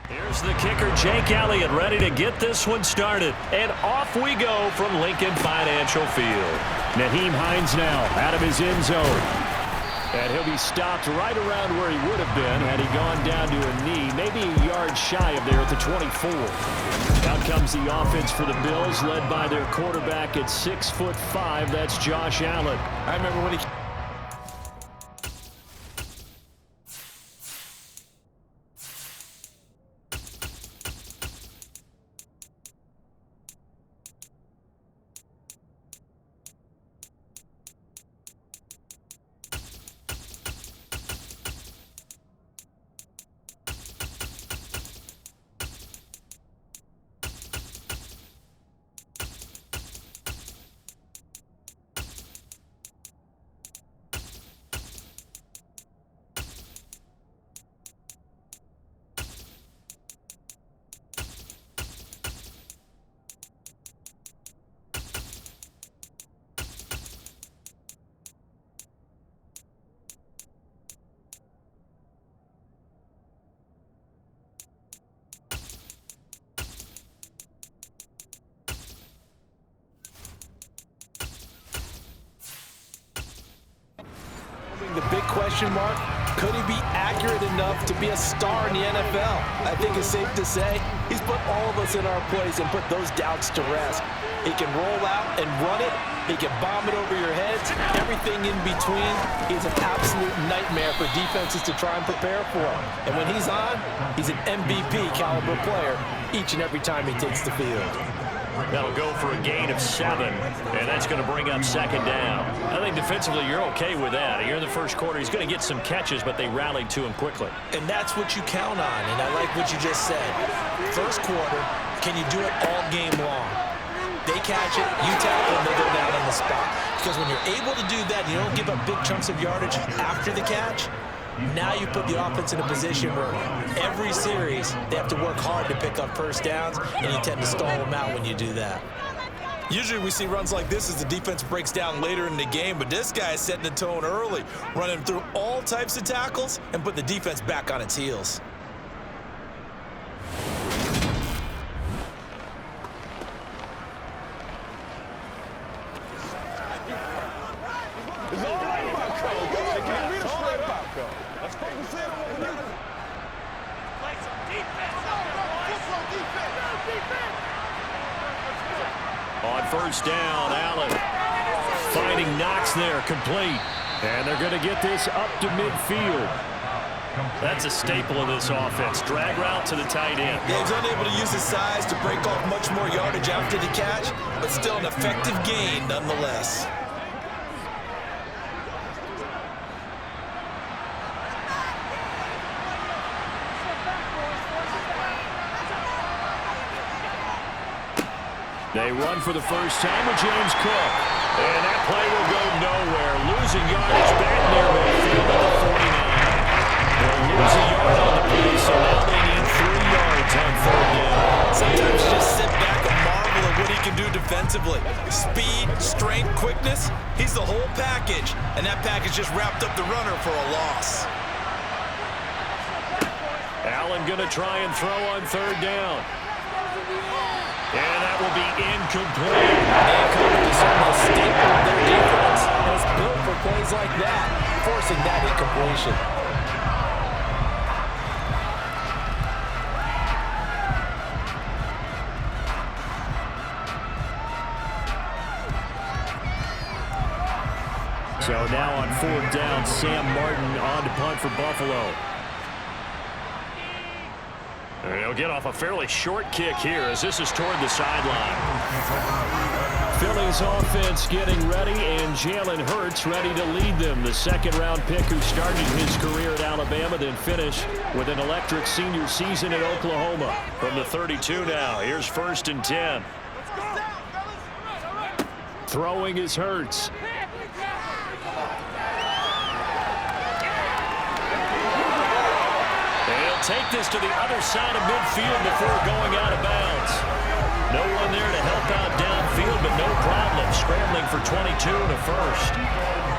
Here's the kicker, Jake Elliott, ready to get this one started. And off we go from Lincoln Financial Field. Nyheim Hines now out of his end zone. And he'll be stopped right around where he would have been had he gone down to a knee, maybe a yard shy of there at the 24. Out comes the offense for the Bills, led by their quarterback at 6'5". That's Josh Allen. I remember when he... The big question mark, could he be accurate enough to be a star in the NFL? I think it's safe to say he's put all of us in our place and put those doubts to rest. He can roll out and run it. He can bomb it over your heads. Everything in between is an absolute nightmare for defenses to try and prepare for him. And when he's on, he's an MVP caliber player each and every time he takes the field. That'll go for a gain of 7, and that's going to bring up second down. I think defensively you're okay with that. Here in the first quarter, he's going to get some catches, but they rallied to him quickly. And that's what you count on, and I like what you just said. First quarter, can you do it all game long? They catch it, you tackle, and they go down on the spot. Because when you're able to do that, you don't give up big chunks of yardage after the catch. Now you put the offense in a position where every series they have to work hard to pick up first downs, and you tend to stall them out when you do that. Usually we see runs like this as the defense breaks down later in the game, but this guy is setting the tone early, running through all types of tackles and put the defense back on its heels. On first down, Allen finding Knox there, complete. And they're going to get this up to midfield. That's a staple of this offense. Drag route to the tight end. Yeah, he's unable to use his size to break off much more yardage after the catch, but still an effective gain nonetheless. They run for the first time with James Cook. And that play will go nowhere. Losing yardage back near midfield at the 49. They'll lose a yard on the play, so now they need 3 yards on third down. Sometimes you just sit back and marvel at what he can do defensively. Speed, strength, quickness, he's the whole package. And that package just wrapped up the runner for a loss. Allen going to try and throw on third down. And that will be incomplete. Incomplete is almost a staple of their defense. And it's built for plays like that, forcing that incompletion. So now on fourth down, Sam Martin on to punt for Buffalo. He'll get off a fairly short kick here as this is toward the sideline. Philly's offense getting ready, and Jalen Hurts ready to lead them. The second-round pick who started his career at Alabama, then finished with an electric senior season at Oklahoma. From the 32 now, here's first and 10. Throwing is Hurts. Take this to the other side of midfield before going out of bounds. No one there to help out downfield, but no problem. Scrambling for 22 and a first.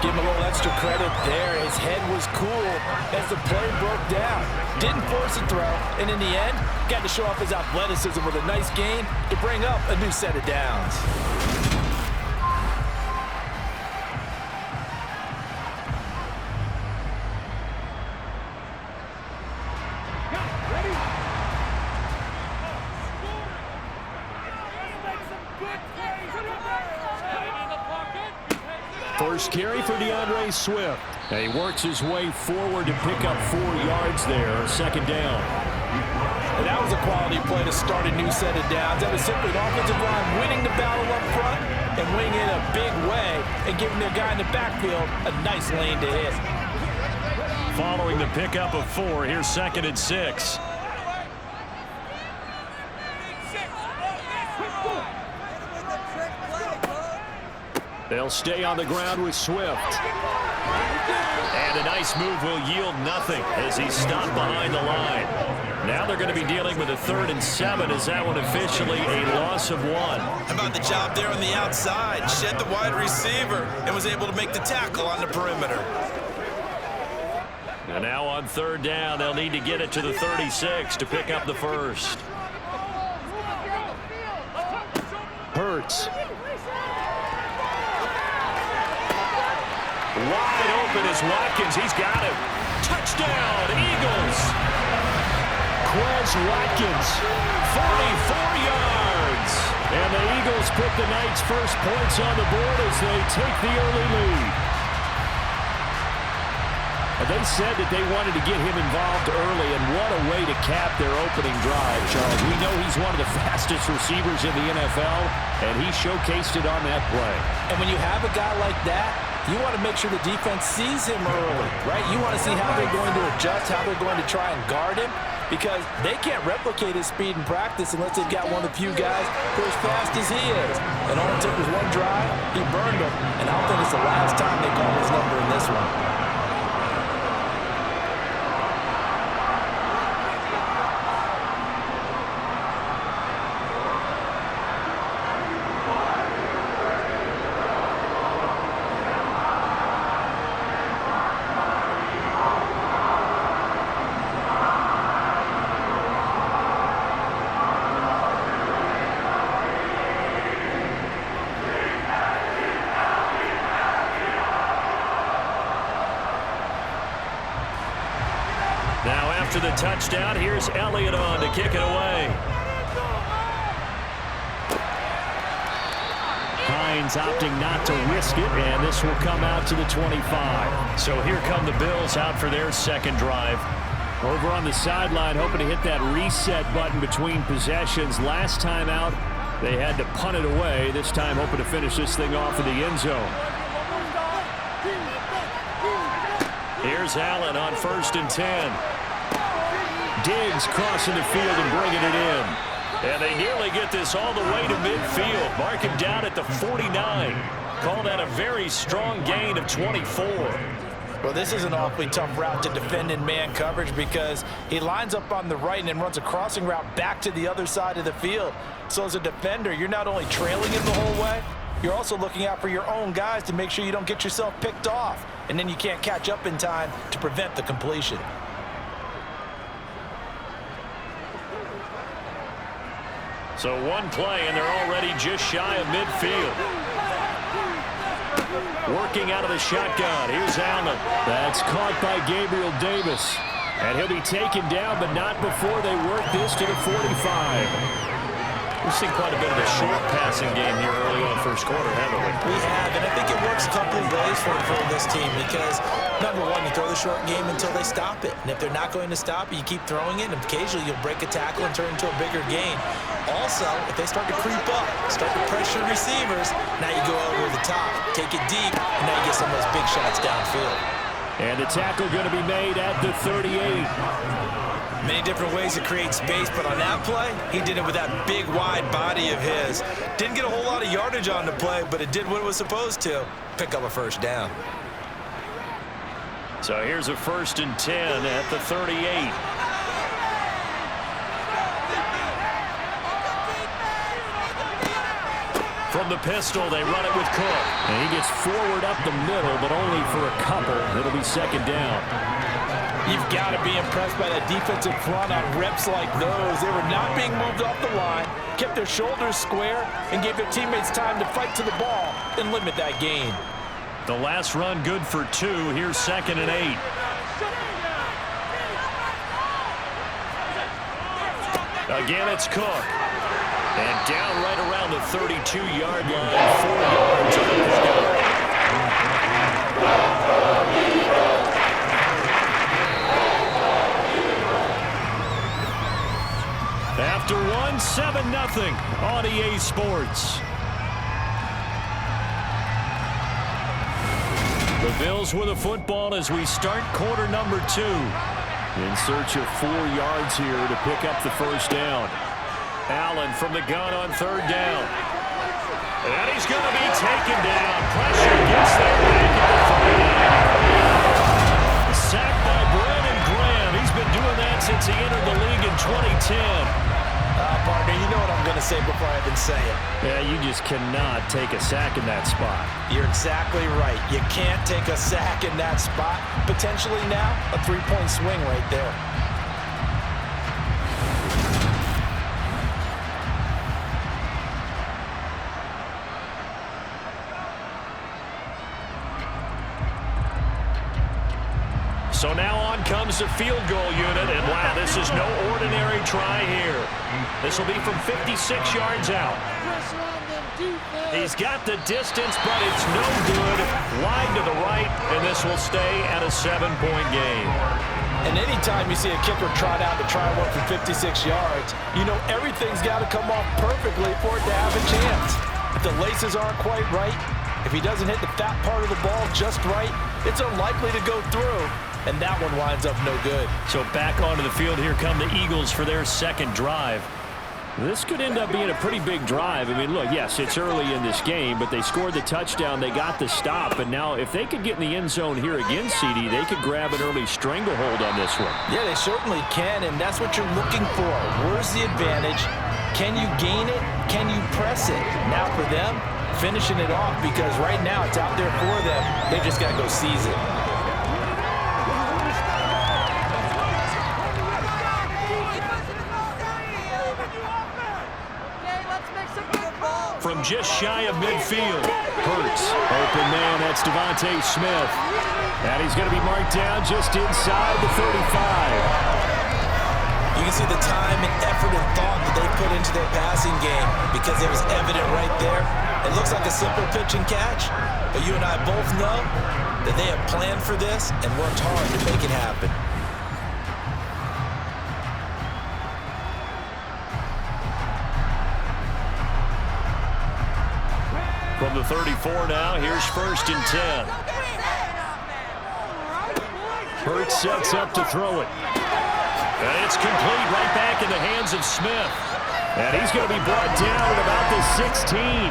Give him a little extra credit there. His head was cool as the play broke down. Didn't force a throw, and in the end, got to show off his athleticism with a nice gain to bring up a new set of downs. First carry for DeAndre Swift. And he works his way forward to pick up 4 yards there, second down. And that was a quality play to start a new set of downs. That was simply the offensive line winning the battle up front and winning it a big way and giving their guy in the backfield a nice lane to hit. Following the pickup of 4, here's 2nd and 6. They'll stay on the ground with Swift. And a nice move will yield nothing as he's stopped behind the line. Now they're going to be dealing with a 3rd and 7. Is that one officially a loss of 1? How about the job there on the outside? Shed the wide receiver and was able to make the tackle on the perimeter. And now on 3rd down, they'll need to get it to the 36 to pick up the first. Hurts. Wide open is Watkins. He's got him. Touchdown, Eagles. Quez Watkins, 44 yards. And the Eagles put the night's first points on the board as they take the early lead. And they said that they wanted to get him involved early, and what a way to cap their opening drive, Charles. We know he's one of the fastest receivers in the NFL, and he showcased it on that play. And when you have a guy like that, you want to make sure the defense sees him early, right? You want to see how they're going to adjust, how they're going to try and guard him, because they can't replicate his speed in practice unless they've got one of the few guys who are as fast as he is. And all it took was one drive, he burned them, and I don't think it's the last time they call his number in this one. Now after the touchdown, here's Elliott on to kick it away. Hines opting not to risk it, and this will come out to the 25. So here come the Bills out for their second drive. Over on the sideline, hoping to hit that reset button between possessions. Last time out, they had to punt it away. This time hoping to finish this thing off in the end zone. Here's Allen on 1st and 10. Diggs crossing the field and bringing it in. And they nearly get this all the way to midfield. Mark him down at the 49. Call that a very strong gain of 24. Well, this is an awfully tough route to defend in man coverage because he lines up on the right and then runs a crossing route back to the other side of the field. So as a defender, you're not only trailing him the whole way, you're also looking out for your own guys to make sure you don't get yourself picked off. And then you can't catch up in time to prevent the completion. So one play, and they're already just shy of midfield. Working out of the shotgun. Here's Allen. That's caught by Gabriel Davis. And he'll be taken down, but not before they work this to the 45. We've seen quite a bit of a short passing game here early on first quarter, haven't we? We have, and I think it works a couple of ways for this team because, number one, you throw the short game until they stop it. And if they're not going to stop it, you keep throwing it, and occasionally you'll break a tackle and turn into a bigger gain. Also, if they start to creep up, start to pressure receivers, now you go over the top, take it deep, and now you get some of those big shots downfield. And the tackle going to be made at the 38. Many different ways to create space, but on that play, he did it with that big, wide body of his. Didn't get a whole lot of yardage on the play, but it did what it was supposed to. Pick up a first down. So here's a 1st and 10 at the 38. From the pistol, they run it with Cook. And he gets forward up the middle, but only for a couple. It'll be second down. You've got to be impressed by that defensive front on reps like those. They were not being moved off the line, kept their shoulders square, and gave their teammates time to fight to the ball and limit that gain. The last run good for 2. Here's 2nd and 8. Again, it's Cook. And down right around the 32-yard line, 4 yards on the pickup. After 1, 7-0 on EA Sports. The Bills with the football as we start quarter number 2. In search of 4 yards here to pick up the first down. Allen from the gun on 3rd down. And he's going to be taken down. Pressure gets there back at the 39. Sacked by Brandon Graham. He's been doing that since he entered the league in 2010. Partner, you know what I'm going to say before I even say it. Yeah, you just cannot take a sack in that spot. You're exactly right. You can't take a sack in that spot. Potentially now, a 3-point swing right there. So now on comes the field goal unit, and wow, this is no ordinary try here. This will be from 56 yards out. He's got the distance, but it's no good. Wide to the right, and this will stay at a 7-point game. And anytime you see a kicker trot out to try one from 56 yards, you know everything's got to come off perfectly for it to have a chance. If the laces aren't quite right, if he doesn't hit the fat part of the ball just right, it's unlikely to go through. And that one winds up no good. So back onto the field, here come the Eagles for their second drive. This could end up being a pretty big drive. I mean, look, yes, it's early in this game, but they scored the touchdown, they got the stop, and now if they could get in the end zone here again, CD, they could grab an early stranglehold on this one. Yeah, they certainly can, and that's what you're looking for. Where's the advantage? Can you gain it? Can you press it? Now for them, finishing it off, because right now it's out there for them. They just got to go seize it. From just shy of midfield, Hurts. Open man, that's Devontae Smith. And he's going to be marked down just inside the 35. You can see the time and effort and thought that they put into their passing game because it was evident right there. It looks like a simple pitch and catch, but you and I both know that they have planned for this and worked hard to make it happen. From the 34 now, here's 1st and 10. Hurts sets up to throw it. And it's complete right back in the hands of Smith. And he's going to be brought down at about the 16. I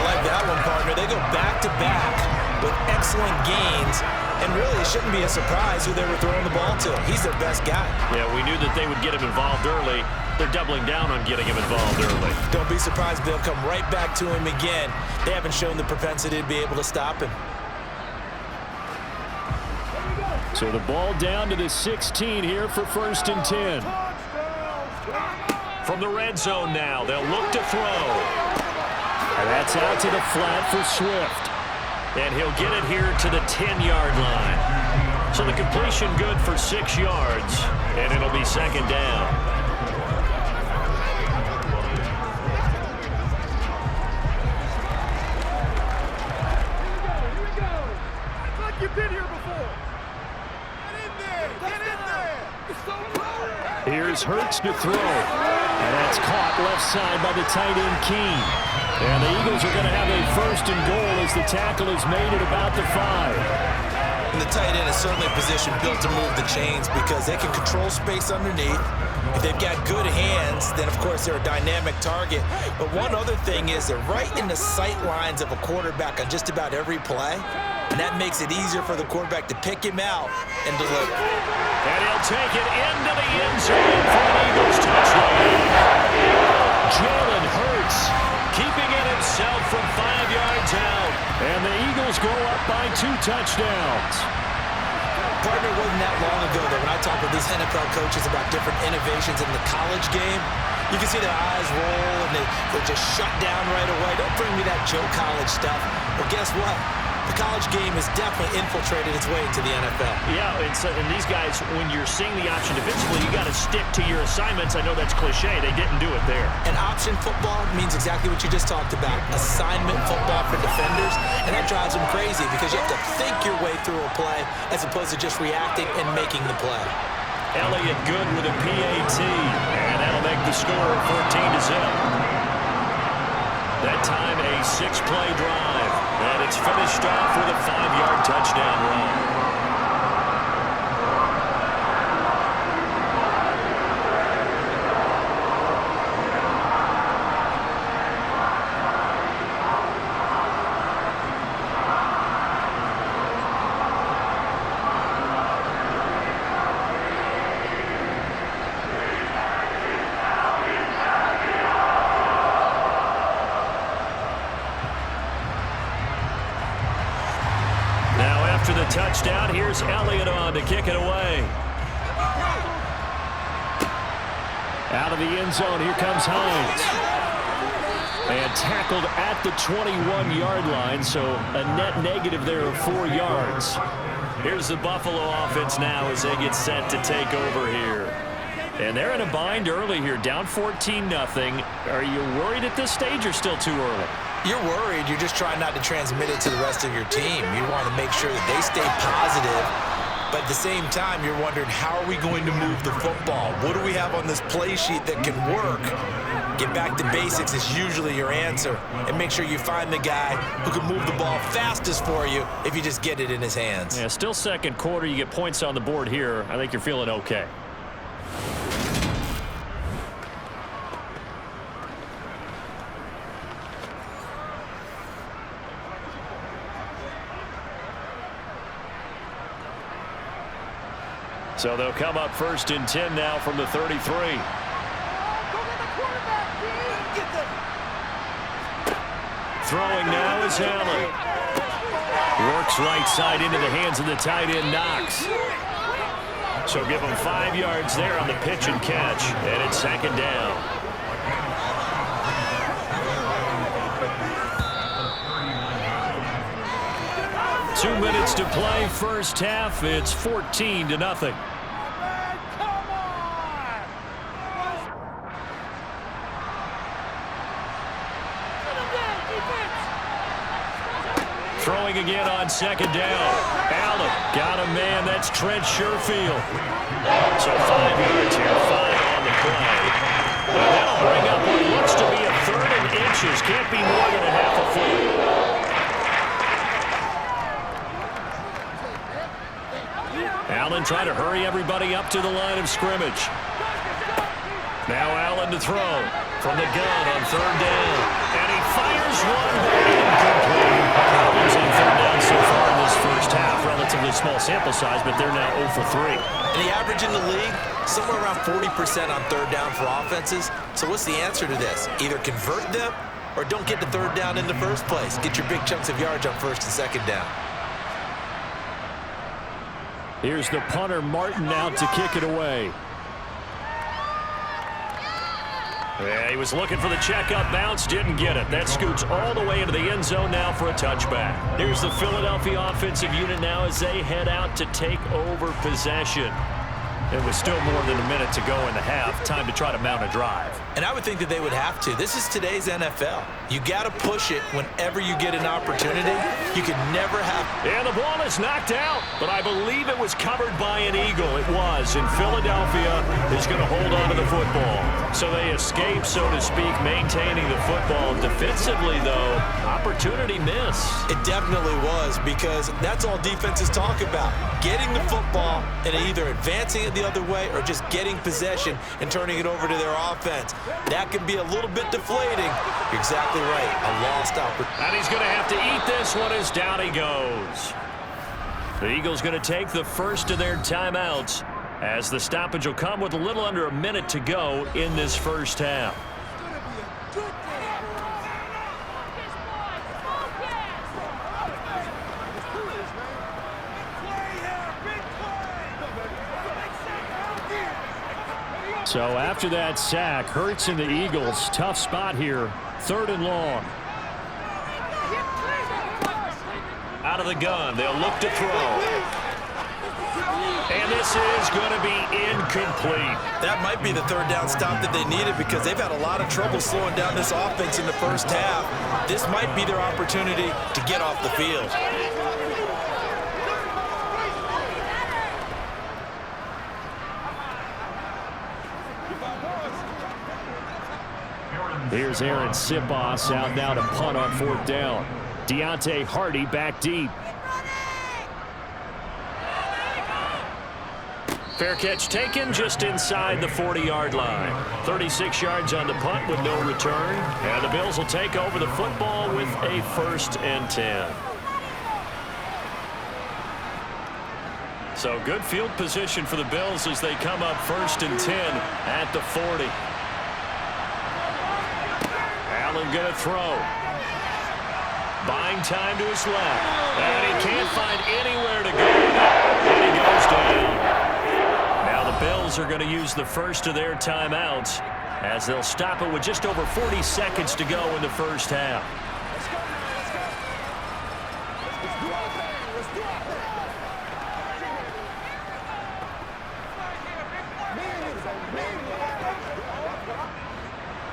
like that one, partner. They go back-to-back with excellent gains. And really, it shouldn't be a surprise who they were throwing the ball to. He's their best guy. Yeah, we knew that they would get him involved early. They're doubling down on getting him involved early. Don't be surprised if they'll come right back to him again. They haven't shown the propensity to be able to stop him. So the ball down to the 16 here for 1st and 10. From the red zone now, they'll look to throw. And that's out to the flat for Swift. And he'll get it here to the 10-yard line. So the completion good for 6 yards, and it'll be 2nd down. You've been here before. Get in there. Get in there. It's so close. Here's Hurts to throw. And that's caught left side by the tight end Keene. And the Eagles are going to have a 1st and goal as the tackle is made at about the 5. And the tight end is certainly a position built to move the chains because they can control space underneath. If they've got good hands, then of course they're a dynamic target. But one other thing is they're right in the sight lines of a quarterback on just about every play. And that makes it easier for the quarterback to pick him out and deliver. And he'll take it into the end zone for an Eagles touchdown. Jalen Hurts keeping it himself from 5 yards out. And the Eagles go up by 2 touchdowns. Partner, it wasn't that long ago that when I talk with these NFL coaches about different innovations in the college game, you can see their eyes roll and they just shut down right away. Don't bring me that Joe College stuff. Well, guess what? The college game has definitely infiltrated its way into the NFL. Yeah, and these guys, when you're seeing the option defensively, you got to stick to your assignments. I know that's cliche. They didn't do it there. And option football means exactly what you just talked about. Assignment football for defenders. And that drives them crazy because you have to think your way through a play as opposed to just reacting and making the play. Elliott good with a PAT. And that'll make the score 14-0. That time a 6-play drive. And it's finished off with a 5-yard touchdown run. After the touchdown, here's Elliott on to kick it away. Out of the end zone, here comes Hines. And tackled at the 21-yard line, so a net negative there of 4 yards. Here's the Buffalo offense now as they get set to take over here. And they're in a bind early here, down 14-0. Are you worried at this stage or still too early? You're worried. You're just trying not to transmit it to the rest of your team. You want to make sure that they stay positive. But at the same time, you're wondering, how are we going to move the football? What do we have on this play sheet that can work? Get back to basics is usually your answer. And make sure you find the guy who can move the ball fastest for you if you just get it in his hands. Yeah, still second quarter. You get points on the board here. I think you're feeling okay. So they'll come up 1st and 10 now from the 33. Throwing now is Allen. Works right side into the hands of the tight end, Knox. So give him 5 yards there on the pitch and catch. And it's 2nd down. Two minutes to play, first half. It's 14-0. Throwing again on 2nd down. Allen got a man. That's Trent Sherfield. So 5 yards here, 5 on the play. And that'll bring up what looks to be a 3rd and inches. Can't be more than a half a foot. Allen trying to hurry everybody up to the line of scrimmage. Now Allen to throw from the gun on 3rd down. And he fires one, but incomplete. Problems on 3rd down so far in this first half. Relatively small sample size, but they're now 0 for 3. And the average in the league, somewhere around 40% on 3rd down for offenses. So what's the answer to this? Either convert them or don't get to 3rd down in the first place. Get your big chunks of yards on 1st and 2nd down. Here's the punter, Martin, out to kick it away. Yeah, he was looking for the checkup bounce, didn't get it. That scoots all the way into the end zone now for a touchback. Here's the Philadelphia offensive unit now as they head out to take over possession. It was still more than a minute to go in the half. Time to try to mount a drive. And I would think that they would have to. This is today's NFL. You got to push it whenever you get an opportunity. You can never have... And the ball is knocked out, but I believe it was covered by an Eagle. It was, and Philadelphia is going to hold on to the football. So they escape, so to speak, maintaining the football. Defensively, though, opportunity missed. It definitely was, because that's all defenses talk about. Getting the football and either advancing it the other way or just getting possession and turning it over to their offense. That can be a little bit deflating. You're exactly right. A lost opportunity. And he's going to have to eat this one as down he goes. The Eagles going to take the first of their timeouts as the stoppage will come with a little under a minute to go in this first half. So after that sack, Hurts and the Eagles, tough spot here, 3rd and long. Out of the gun, they'll look to throw. And this is going to be incomplete. That might be the 3rd down stop that they needed because they've had a lot of trouble slowing down this offense in the first half. This might be their opportunity to get off the field. Here's Aaron Sipos out now to punt on 4th down. Deontay Hardy back deep. Fair catch taken just inside the 40-yard line. 36 yards on the punt with no return. And the Bills will take over the football with a 1st and 10. So good field position for the Bills as they come up 1st and 10 at the 40. Allen going to throw. Buying time to his left. And he can't find anywhere to go. And he goes down. Now the Bills are going to use the first of their timeouts as they'll stop it with just over 40 seconds to go in the first half.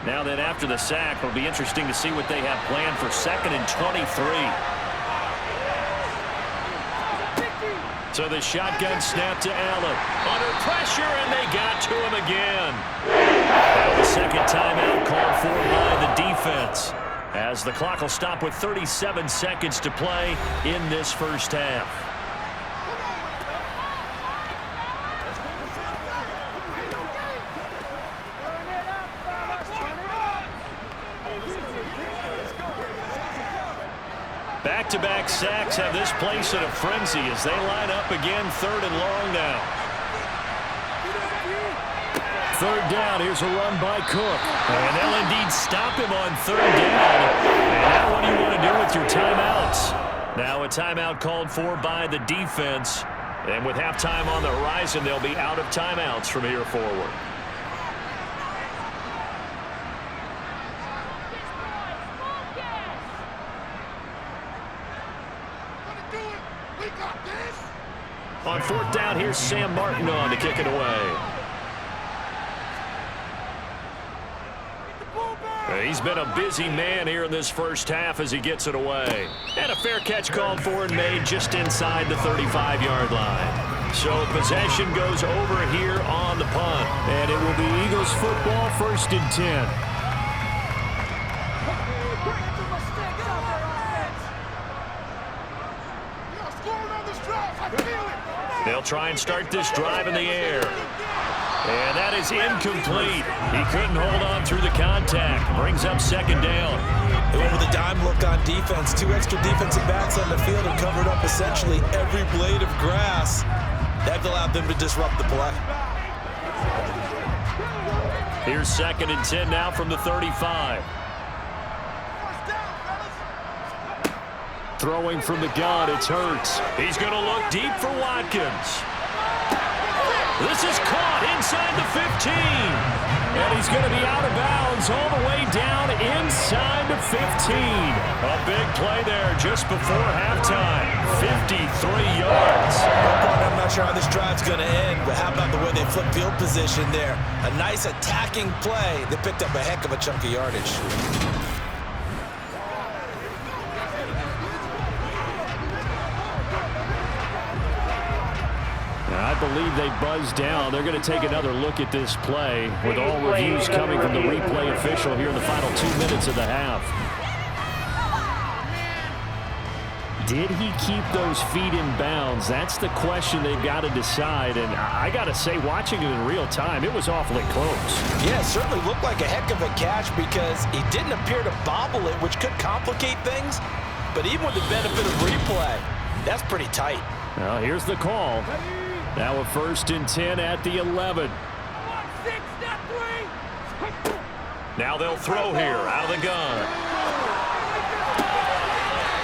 Now then, after the sack, it'll be interesting to see what they have planned for 2nd and 23. So the shotgun snap to Allen. Under pressure, and they got to him again. Now the 2nd timeout called for by the defense, as the clock will stop with 37 seconds to play in this first half. Back-to-back sacks have this place in a frenzy as they line up again 3rd and long now. 3rd down, here's a run by Cook. And they'll indeed stop him on 3rd down. And now what do you want to do with your timeouts? Now a timeout called for by the defense. And with halftime on the horizon, they'll be out of timeouts from here forward. On 4th down, here's Sam Martin on to kick it away. He's been a busy man here in this first half as he gets it away. And a fair catch called for and made just inside the 35-yard line. So possession goes over here on the punt. And it will be Eagles football, 1st and 10. They'll try and start this drive in the air. And that is incomplete. He couldn't hold on through the contact. Brings up 2nd down. They went with a dime look on defense. 2 extra defensive backs on the field and covered up essentially every blade of grass. That allowed them to disrupt the play. Here's 2nd and 10 now from the 35. Throwing from the gun, it's Hurts. He's going to look deep for Watkins. This is caught inside the 15. And he's going to be out of bounds all the way down inside the 15. A big play there just before halftime. 53 yards. I'm not sure how this drive's going to end, but how about the way they flip field position there? A nice attacking play that picked up a heck of a chunk of yardage. I believe they buzzed down. They're going to take another look at this play with all reviews coming from the replay official here in the final 2 minutes of the half. Did he keep those feet in bounds? That's the question they've got to decide. And I got to say, watching it in real time, it was awfully close. Yeah, it certainly looked like a heck of a catch because he didn't appear to bobble it, which could complicate things. But even with the benefit of replay, that's pretty tight. Well, here's the call. Now a 1st and 10 at the 11. Now they'll throw here out of the gun.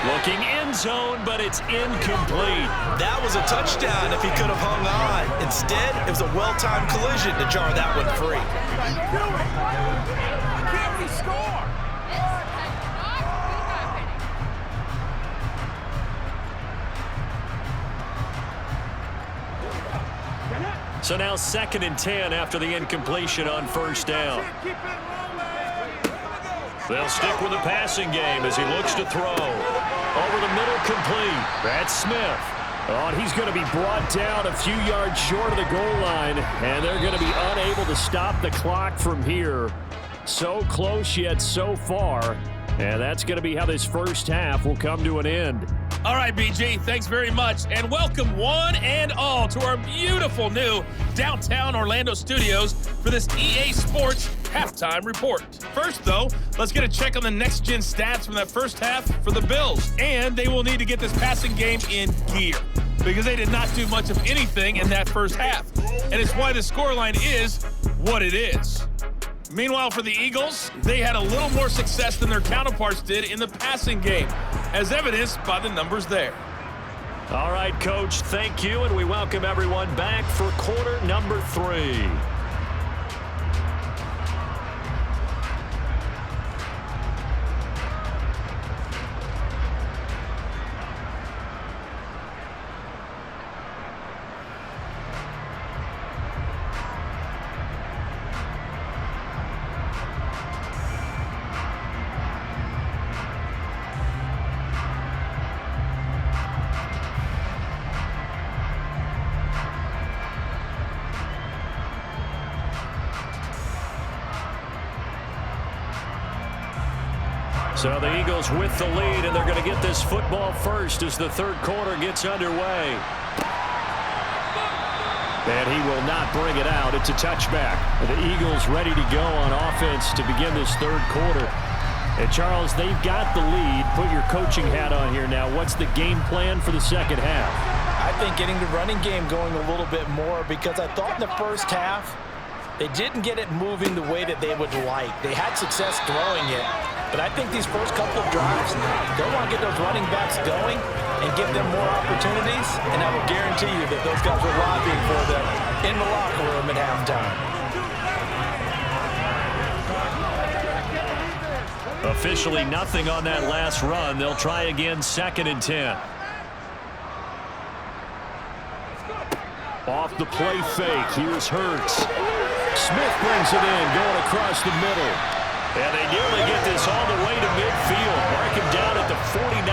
Looking end zone, but it's incomplete. That was a touchdown if he could have hung on. Instead, it was a well-timed collision to jar that one free. Can't we score? So now 2nd and 10 after the incompletion on first down. They'll stick with the passing game as he looks to throw. Over the middle, complete. That's Smith. Oh, and he's going to be brought down a few yards short of the goal line, and they're going to be unable to stop the clock from here. So close yet so far, and that's going to be how this first half will come to an end. All right, BG, thanks very much, and welcome one and all to our beautiful new downtown Orlando studios for this EA Sports Halftime Report. First, though, let's get a check on the next-gen stats from that first half for the Bills, and they will need to get this passing game in gear because they did not do much of anything in that first half, and it's why the scoreline is what it is. Meanwhile, for the Eagles, they had a little more success than their counterparts did in the passing game, as evidenced by the numbers there. All right, Coach, thank you, and we welcome everyone back for quarter number 3. So the Eagles with the lead, and they're going to get this football first as the third quarter gets underway. And he will not bring it out. It's a touchback. The Eagles ready to go on offense to begin this third quarter. And Charles, they've got the lead. Put your coaching hat on here now. What's the game plan for the second half? I think getting the running game going a little bit more because I thought in the first half they didn't get it moving the way that they would like. They had success throwing it. But I think these first couple of drives, they want to get those running backs going and give them more opportunities. And I will guarantee you that those guys were lobbying for them in the locker room at halftime. Officially nothing on that last run. They'll try again 2nd and 10. Off the play fake. Here's Hurts. Smith brings it in, going across the middle. And they nearly get this all the way to midfield. Mark him down at the 49.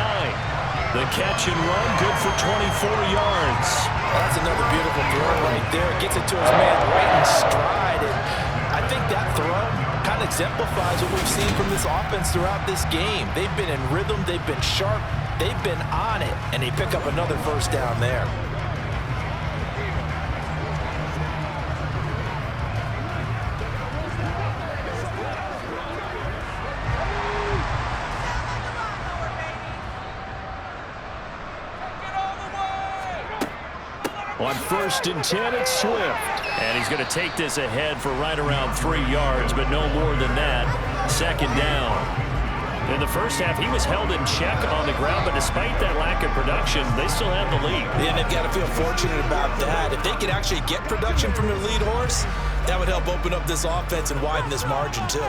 The catch and run, good for 24 yards. Well, that's another beautiful throw right there. Gets it to his man right in stride. And I think that throw kind of exemplifies what we've seen from this offense throughout this game. They've been in rhythm. They've been sharp. They've been on it. And they pick up another first down there. On 1st and 10, it's Swift. And he's going to take this ahead for right around 3 yards, but no more than that. 2nd down. In the first half, he was held in check on the ground, but despite that lack of production, they still have the lead. Yeah, they've got to feel fortunate about that. If they could actually get production from their lead horse, that would help open up this offense and widen this margin, too.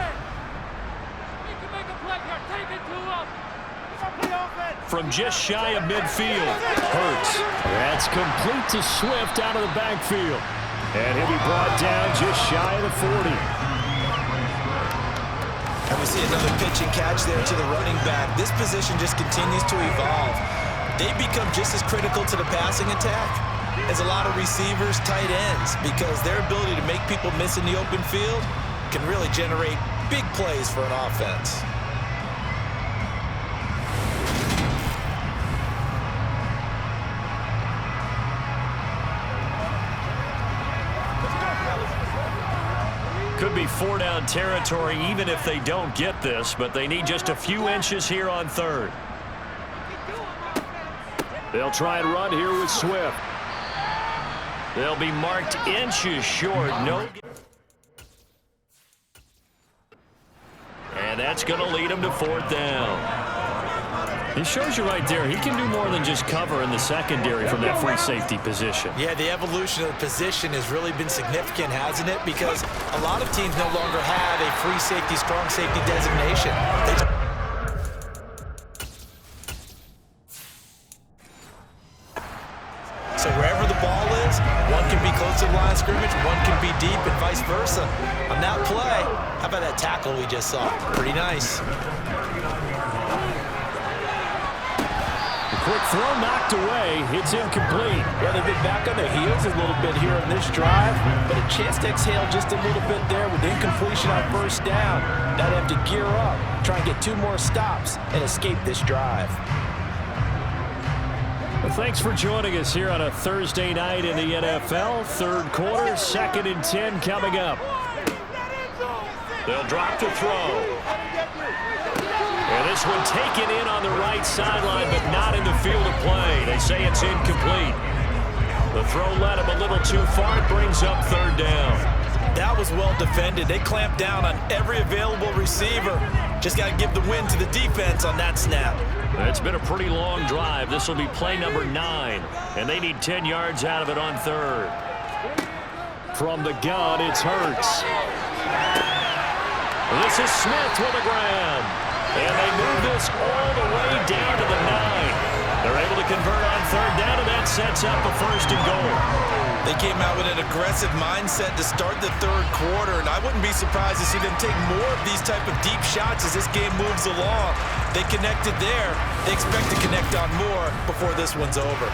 From just shy of midfield, Hurts. That's complete to Swift out of the backfield. And he'll be brought down just shy of the 40. And we see another pitch and catch there to the running back. This position just continues to evolve. They become just as critical to the passing attack as a lot of receivers, tight ends, because their ability to make people miss in the open field can really generate big plays for an offense. Could be 4-down territory even if they don't get this, but they need just a few inches here on 3rd. They'll try and run here with Swift. They'll be marked inches short. No. And that's going to lead him to 4th down. It shows you right there, he can do more than just cover in the secondary from that free safety position. Yeah, the evolution of the position has really been significant, hasn't it? Because a lot of teams no longer have a free safety, strong safety designation. So wherever the ball is, one can be close to the line of scrimmage, one can be deep, and vice versa. On that play, how about that tackle we just saw? Pretty nice. Quick throw knocked away. It's incomplete. Yeah, they've been back on their heels a little bit here on this drive, but a chance to exhale just a little bit there with incompletion on 1st down. Now they have to gear up, try and get 2 more stops, and escape this drive. Well, thanks for joining us here on a Thursday night in the NFL. 3rd quarter, 2nd and 10 coming up. They'll drop to throw. And this one taken in on the right sideline, but not in the field of play. They say it's incomplete. The throw led him a little too far. It brings up 3rd down. That was well defended. They clamped down on every available receiver. Just got to give the win to the defense on that snap. It's been a pretty long drive. This will be play number 9, and they need 10 yards out of it on 3rd. From the gun, it's Hurts. This is Smith with a grab. And they move this all the way down to the 9. They're able to convert on 3rd down, and that sets up a 1st and goal. They came out with an aggressive mindset to start the 3rd quarter, and I wouldn't be surprised to see them take more of these type of deep shots as this game moves along. They connected there. They expect to connect on more before this one's over.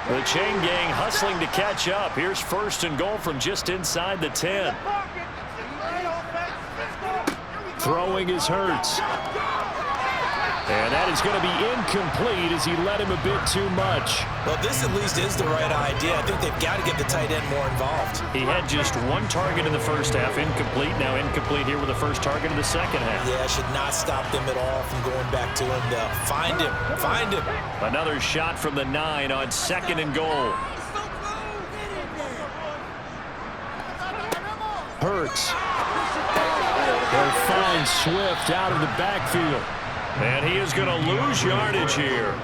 The chain gang hustling to catch up. Here's 1st and goal from just inside the 10. Throwing is Hurts. And that is going to be incomplete as he led him a bit too much. Well, this at least is the right idea. I think they've got to get the tight end more involved. He had just 1 target in the 1st half, incomplete. Now incomplete here with the 1st target in the 2nd half. Yeah, should not stop them at all from going back to him, though. Find him. Find him. Another shot from the 9 on 2nd and goal. Hurts. They'll find Swift out of the backfield. And he is going to lose yardage here.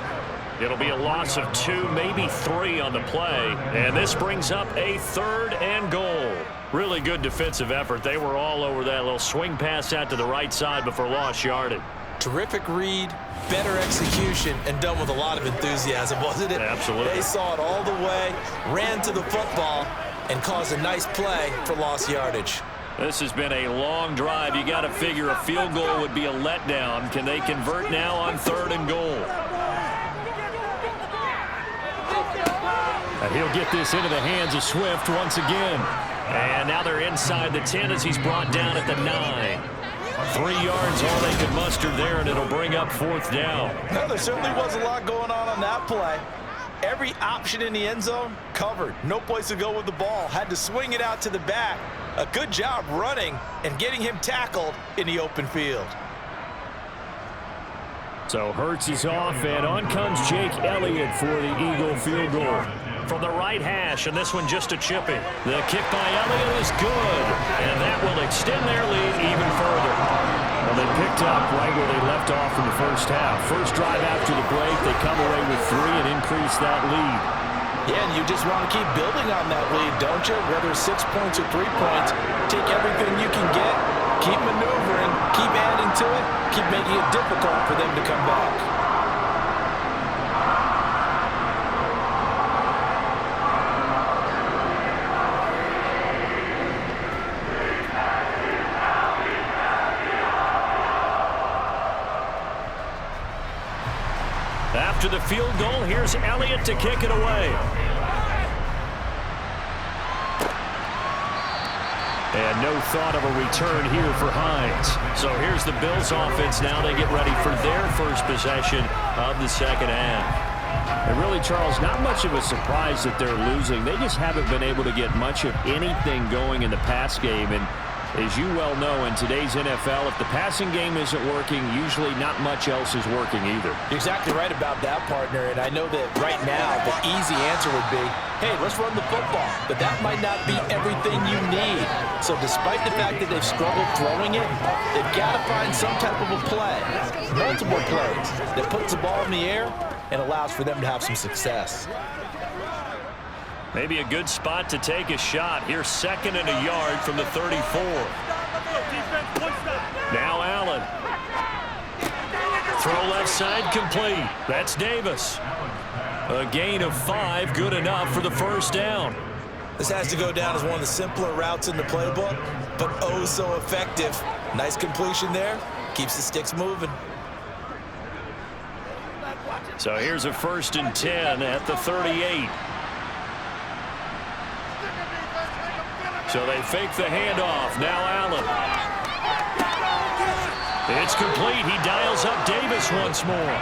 It'll be a loss of 2, maybe 3 on the play. And this brings up a 3rd and goal. Really good defensive effort. They were all over that little swing pass out to the right side before lost yardage. Terrific read, better execution, and done with a lot of enthusiasm, wasn't it? Absolutely. They saw it all the way, ran to the football, and caused a nice play for lost yardage. This has been a long drive. You got to figure a field goal would be a letdown. Can they convert now on 3rd and goal? And he'll get this into the hands of Swift once again. And now they're inside the 10 as he's brought down at the 9. 3 yards all they could muster there, and it'll bring up 4th down. No, there certainly was a lot going on that play. Every option in the end zone covered. No place to go with the ball. Had to swing it out to the back. A good job running and getting him tackled in the open field. So Hurts is off, and on comes Jake Elliott for the Eagle field goal. From the right hash, and this one just a chipping. The kick by Elliott is good, and that will extend their lead even further. Well, they picked up right where they left off in the 1st half. First drive after the break, they come away with 3 and increase that lead. Yeah, and you just want to keep building on that lead, don't you? Whether it's 6 points or 3 points, take everything you can get, keep maneuvering, keep adding to it, keep making it difficult for them to come back. After the field goal, here's Elliott to kick it away. And no thought of a return here for Hines. So here's the Bills offense now. They get ready for their first possession of the 2nd half. And really, Charles, not much of a surprise that they're losing. They just haven't been able to get much of anything going in the pass game. And As you well know, in today's NFL, if the passing game isn't working, usually not much else is working either. You're exactly right about that, partner, and I know that right now the easy answer would be, hey, let's run the football, but that might not be everything you need. So despite the fact that they've struggled throwing it, they've got to find some type of a play, multiple plays, that puts the ball in the air and allows for them to have some success. Maybe a good spot to take a shot. Here's 2nd and a yard from the 34. Now Allen. Throw left side complete. That's Davis. A gain of 5, good enough for the first down. This has to go down as one of the simpler routes in the playbook, but oh so effective. Nice completion there. Keeps the sticks moving. So here's a 1st and 10 at the 38. So they fake the handoff. Now Allen. It's complete. He dials up Davis once more.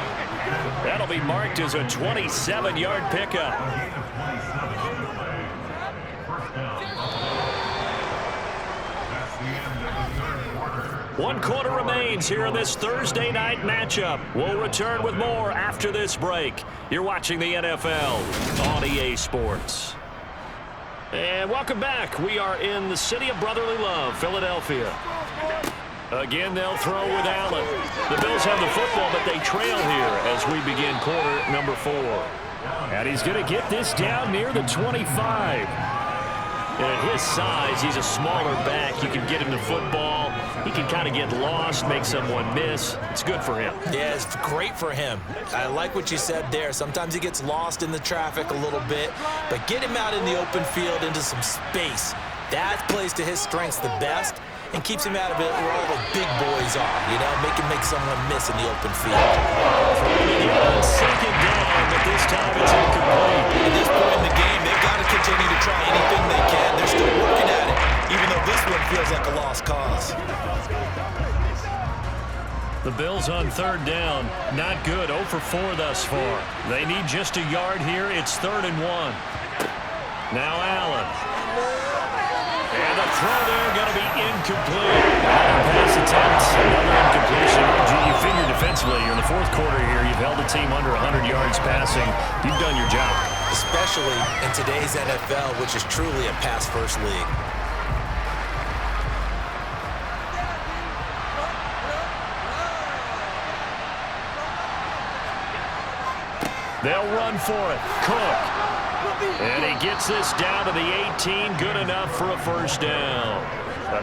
That'll be marked as a 27-yard pickup. One quarter remains here in this Thursday night matchup. We'll return with more after this break. You're watching the NFL on EA Sports. And welcome back. We are in the city of brotherly love, Philadelphia. Again, they'll throw with Allen. The Bills have the football, but they trail here as we begin quarter number 4. And he's going to get this down near the 25. And at his size, he's a smaller back. You can get him the football. He can kind of get lost, make someone miss. It's good for him. Yeah, it's great for him. I like what you said there. Sometimes he gets lost in the traffic a little bit, but get him out in the open field into some space. That plays to his strengths the best and keeps him out of it where all the big boys are, you know, make someone miss in the open field. On 2nd down, but this time it's incomplete. At this point in the game, they've got to continue to try anything they can. They're still working at it, even though this one feels like a lost cause. The Bills on 3rd down. Not good. 0 for 4 thus far. They need just a yard here. It's 3rd and 1. Now Allen. And the throw there going to be incomplete. Pass attempts. Another incompletion. You figure defensively, you're in the 4th quarter here. You've held the team under 100 yards passing. You've done your job. Especially in today's NFL, which is truly a pass-first league. They'll run for it. Cook. And he gets this down to the 18. Good enough for a first down.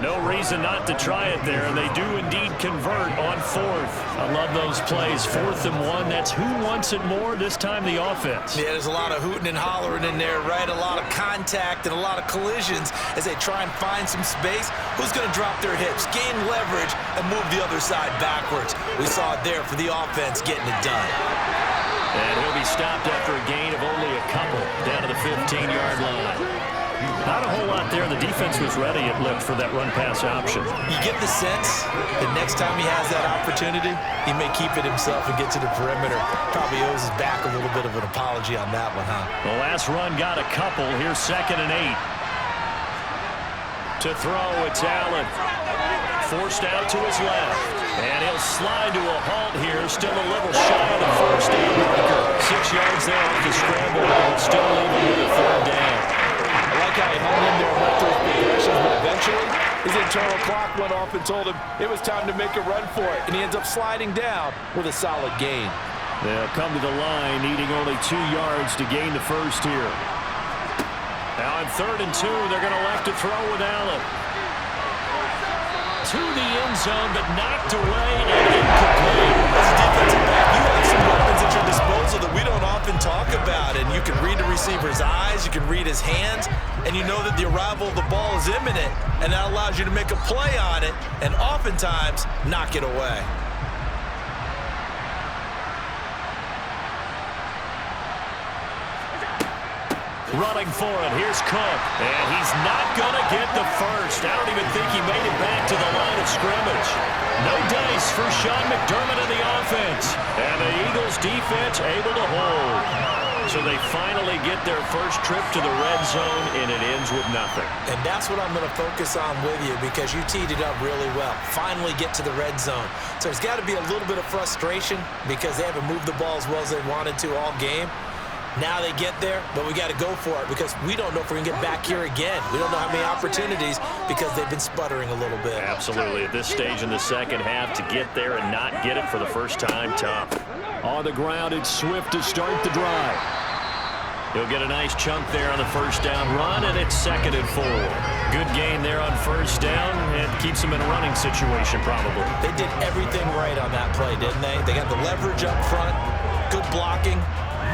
No reason not to try it there. They do indeed convert on 4th. I love those plays. 4th and 1. That's who wants it more. This time the offense. Yeah, there's a lot of hooting and hollering in there, right? A lot of contact and a lot of collisions as they try and find some space. Who's going to drop their hips, gain leverage, and move the other side backwards? We saw it there for the offense getting it done. And he'll be stopped after a gain of only a couple down to the 15-yard line. Not a whole lot there. The defense was ready, it looked, for that run-pass option. You get the sense that next time he has that opportunity, he may keep it himself and get to the perimeter. Probably owes his back a little bit of an apology on that one, huh? The last run got a couple. Here's 2nd and 8. To throw, it's Allen. Forced out to his left. And he'll slide to a halt here. Still a little shy of the first down marker. 6 yards there off the scramble. Still leaving with a 3rd down. I like how he hung in there and went through his progressions, but eventually his internal clock went off and told him it was time to make a run for it, and he ends up sliding down with a solid gain. They'll come to the line, needing only 2 yards to gain the first here. Now on 3rd and 2, they're going to elect to throw with Allen. To the end zone, but knocked away and incomplete. As a defensive back, you have some weapons at your disposal that we don't often talk about, and you can read the receiver's eyes, you can read his hands, and you know that the arrival of the ball is imminent, and that allows you to make a play on it, and oftentimes knock it away. Running for it. Here's Cook. And he's not going to get the first. I don't even think he made it back to the line of scrimmage. No dice for Sean McDermott in the offense. And the Eagles defense able to hold. So they finally get their first trip to the red zone, and it ends with nothing. And that's what I'm going to focus on with you, because you teed it up really well. Finally get to the red zone. So there's got to be a little bit of frustration because they haven't moved the ball as well as they wanted to all game. Now they get there, but we got to go for it because we don't know if we're going to get back here again. We don't know how many opportunities because they've been sputtering a little bit. Absolutely. At this stage in the second half, to get there and not get it for the first time, tough. On the ground, it's Swift to start the drive. He'll get a nice chunk there on the first down run, and it's 2nd and 4. Good gain there on first down, and keeps him in a running situation probably. They did everything right on that play, didn't they? They got the leverage up front, good blocking,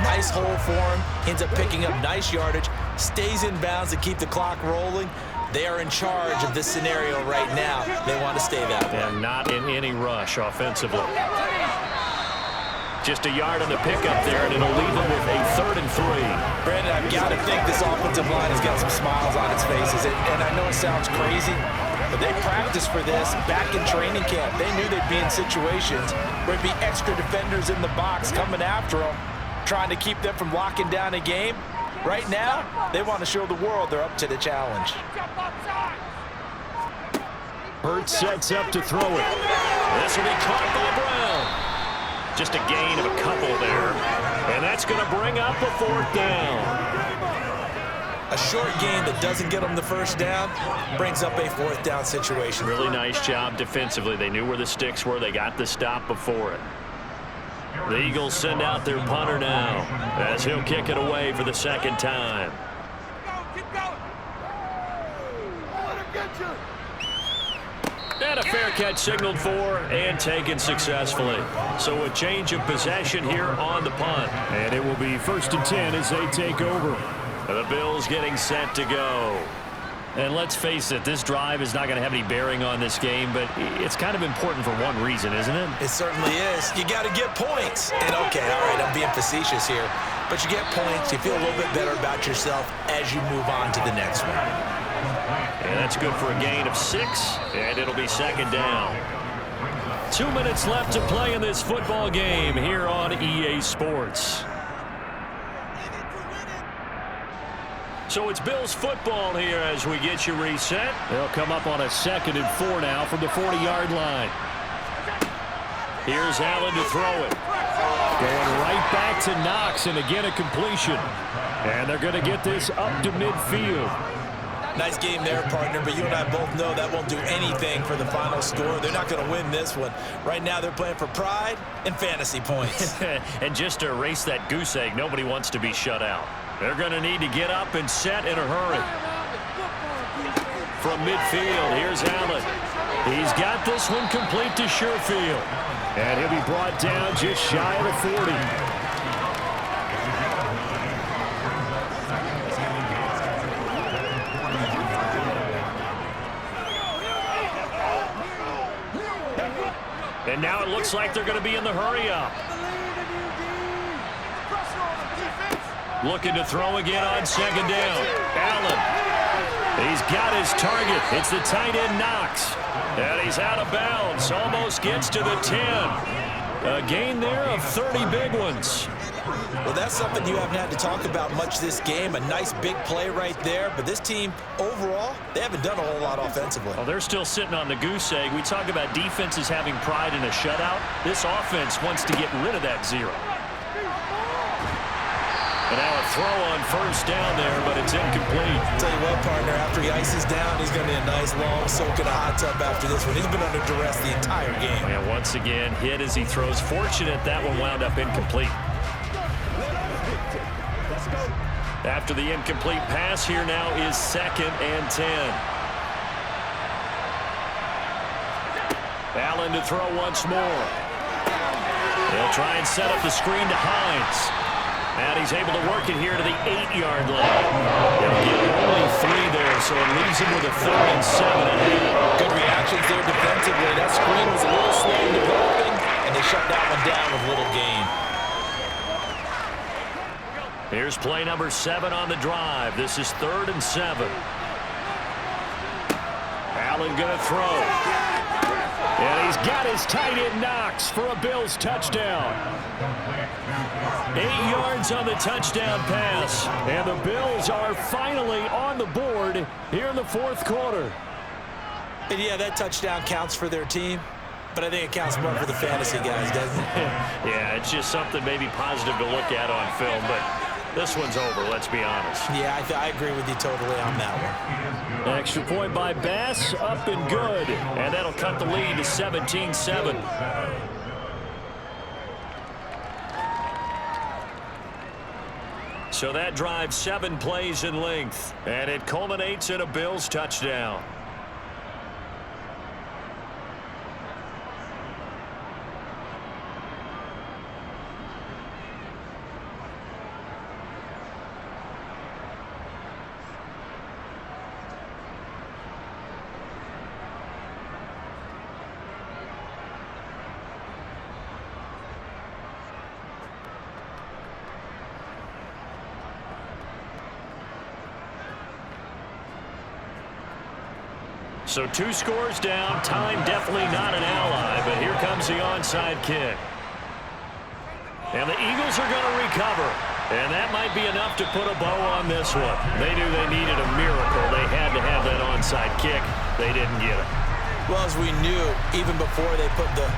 nice hole for him. Ends up picking up nice yardage, stays in bounds to keep the clock rolling. They are in charge of this scenario right now. They want to stay that way. And not in any rush offensively. Just a yard on the pickup there, and it'll leave them with a 3rd and 3. Brandon, I've got to think this offensive line has got some smiles on its faces. And I know it sounds crazy, but they practiced for this back in training camp. They knew they'd be in situations where there'd be extra defenders in the box coming after them, trying to keep them from locking down a game. Right now, they want to show the world they're up to the challenge. Hurts sets up to throw it. This will be caught by Brown. Just a gain of a couple there. And that's going to bring up a 4th down. A short gain that doesn't get them the first down brings up a 4th down situation. Really nice job defensively. They knew where the sticks were. They got the stop before it. The Eagles send out their punter now as he'll kick it away for the 2nd time. Keep going. Let him get you. And a fair catch signaled for and taken successfully. So a change of possession here on the punt. And it will be 1st and 10 as they take over. The Bills getting set to go. And let's face it, this drive is not going to have any bearing on this game, but it's kind of important for one reason, isn't it? It certainly is. You got to get points. And okay, all right, I'm being facetious here, but you get points, you feel a little bit better about yourself as you move on to the next one. And that's good for a gain of 6, and it'll be 2nd down. 2 minutes left to play in this football game here on EA Sports. So it's Bills football here as we get you reset. They'll come up on a 2nd and 4 now from the 40-yard line. Here's Allen to throw it. Going right back to Knox, and again a completion. And they're going to get this up to midfield. Nice game there, partner, but you and I both know that won't do anything for the final score. They're not going to win this one. Right now they're playing for pride and fantasy points. And just to erase that goose egg, nobody wants to be shut out. They're going to need to get up and set in a hurry. From midfield, here's Allen. He's got this one complete to Sherfield. And he'll be brought down just shy of the 40. And now it looks like they're going to be in the hurry-up. Looking to throw again on 2nd down. Allen. He's got his target. It's the tight end Knox. And he's out of bounds. Almost gets to the 10. A gain there of 30 big ones. Well, that's something you haven't had to talk about much this game. A nice big play right there. But this team, overall, they haven't done a whole lot offensively. Well, they're still sitting on the goose egg. We talk about defenses having pride in a shutout. This offense wants to get rid of that 0. And now a throw on 1st down there, but it's incomplete. Tell you what, partner, after he ices down, he's going to need a nice long soak in a hot tub after this one. He's been under duress the entire game. And once again, hit as he throws. Fortunate that one wound up incomplete. After the incomplete pass, here now is 2nd and 10. Allen to throw once more. They'll try and set up the screen to Hines. And he's able to work it here to the 8-yard line. They'll get only 3 there, so it leaves him with a 3rd and 7. Good reactions there defensively. That screen was a little slow in developing, and they shut that one down with little gain. Here's play number 7 on the drive. This is 3rd and 7. Allen going to throw. And he's got his tight end Knox for a Bills touchdown. 8 yards on the touchdown pass. And the Bills are finally on the board here in the fourth quarter. And yeah, that touchdown counts for their team, but I think it counts more for the fantasy guys, doesn't it? Yeah, it's just something maybe positive to look at on film, but this one's over, let's be honest. Yeah, I agree with you totally on that one. Extra point by Bass, up and good. And that'll cut the lead to 17-7. So that drives 7 plays in length, and it culminates in a Bills touchdown. So 2 scores down. Time definitely not an ally, but here comes the onside kick. And the Eagles are going to recover. And that might be enough to put a bow on this one. They knew they needed a miracle. They had to have that onside kick. They didn't get it. Well, as we knew, even before they put the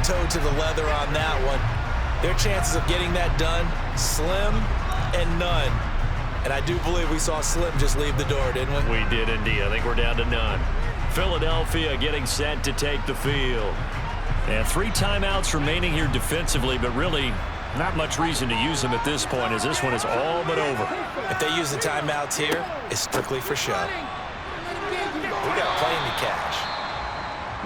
toe to the leather on that one, their chances of getting that done, slim and none. And I do believe we saw Slim just leave the door, didn't we? We did indeed. I think we're down to none. Philadelphia getting set to take the field. And 3 timeouts remaining here defensively, but really not much reason to use them at this point, as this one is all but over. If they use the timeouts here, it's strictly for show. We got plenty of cash.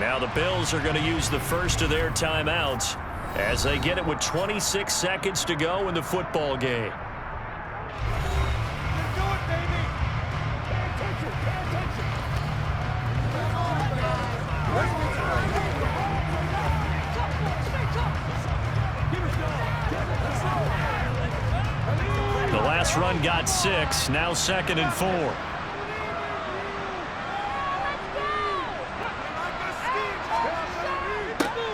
Now the Bills are going to use the first of their timeouts as they get it with 26 seconds to go in the football game. The last run got 6, now 2nd and 4.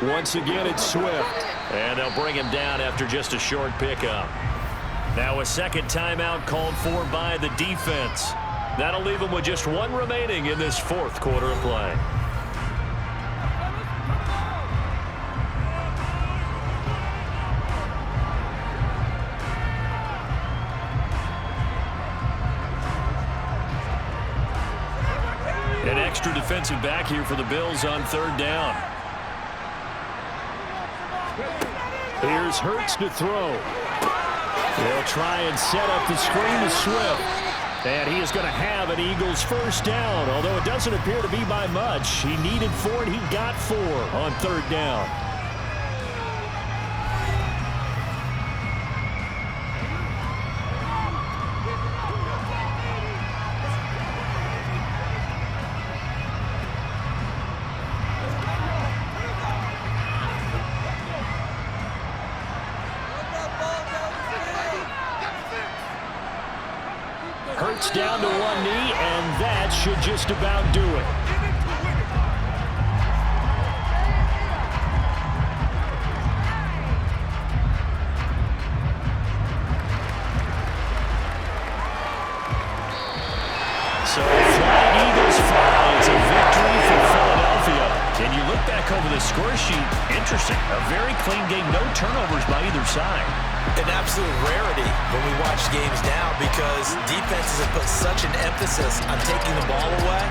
Once again, it's Swift. And they'll bring him down after just a short pickup. Now a second timeout called for by the defense. That'll leave them with just 1 remaining in this fourth quarter of play. An extra defensive back here for the Bills on 3rd down. Here's Hurts to throw. They'll try and set up the screen to Swift. And he is going to have an Eagles first down, although it doesn't appear to be by much. He needed 4, and he got 4 on 3rd down. Hurts down to 1 knee, and that should just about do it. So flying Eagles fly. It's a victory for Philadelphia. And you look back over the score sheet, interesting. A very clean game, no turnovers by either side. An absolute rarity when we watch games now because defenses have put such an emphasis on taking the ball away.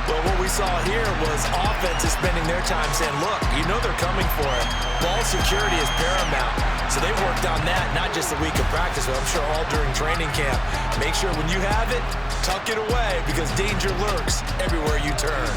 Well, what we saw here was offenses spending their time saying, look, you know they're coming for it. Ball security is paramount. So they worked on that not just a week of practice, but I'm sure all during training camp. Make sure when you have it, tuck it away because danger lurks everywhere you turn.